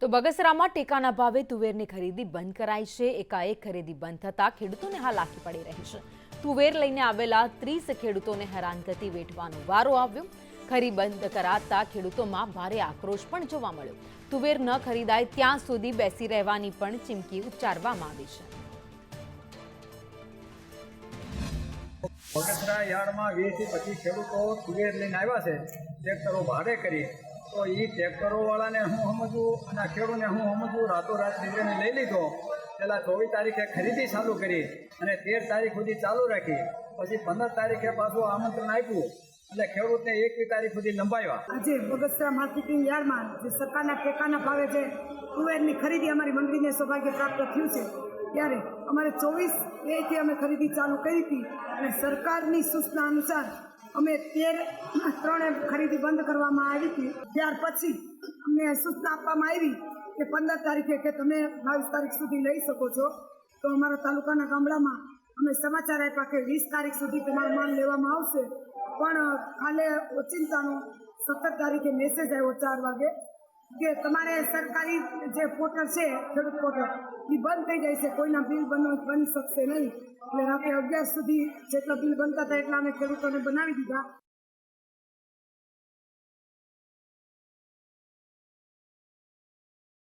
તો બગસરામાં ટેકાના ભાવે તુવેરની ખરીદી બંધ કરાઈ છે। એકાએક ખરીદી બંધ થતાં ખેડૂતોને હાલાકી પડી રહી છે। તુવેર લઈને આવેલા 30 ખેડૂતોને હેરાનગતિ વેઠવાનો વારો આવ્યો। ખરીદી બંધ કરાતા ખેડૂતોમાં ભારે આક્રોશ પણ જોવા મળ્યો। તુવેર ન ખરીદાય ત્યાં સુધી બેસી રહેવાની પણ ચીમકી ઉચ્ચારવામાં આવી છે। બગસરા યાર્ડમાં 20 થી 25 ખેડૂતો તુવેર લઈને આવ્યા છે ટ્રેક્ટરો ભાડે કરી। તો એ ટ્રેક્ટરોવાળાને હું સમજવું અને ખેડૂતને હું સમજવું, રાતોરાત નિર્ણય લઈ લીધો। પહેલાં 24 તારીખે ખરીદી ચાલુ કરી અને 13 તારીખ સુધી ચાલુ રાખી, પછી 15 તારીખે પાછું આમંત્રણ આપ્યું એટલે ખેડૂતને 21 તારીખ સુધી લંબાવ્યા। આજે બગસરા માર્કેટિંગ યાર્ડમાં જે સરકારના ટેકાના ભાવે જે તુવેરની ખરીદી અમારી મંડળીને સૌભાગ્ય પ્રાપ્ત થયું છે, ત્યારે અમારે 24 અમે ખરીદી ચાલુ કરી હતી અને સરકારની સૂચના અનુસાર અમે 13 ખરીદી બંધ કરવામાં આવી હતી। ત્યાર પછી અમને સૂચના આપવામાં આવી કે 15 તારીખે કે તમે 22 તારીખ સુધી લઈ શકો છો। તો અમારા તાલુકાના ગામડામાં અમે સમાચાર આપ્યા કે 20 તારીખ સુધી તમારો માલ લેવામાં આવશે, પણ કાલે ઓચિંતાનો 17 તારીખે મેસેજ આવ્યો 4 વાગે કે તમારે સરકારી જે પોર્ટલ છે ખેડૂત પોર્ટલ એ બંધ થઈ જાય છે, કોઈના બિલ બની શકશે નહીં। એટલે રાતે 11 સુધી જેટલા બિલ બનતા હતા એટલા અમે ખેડૂતોને બનાવી દીધા।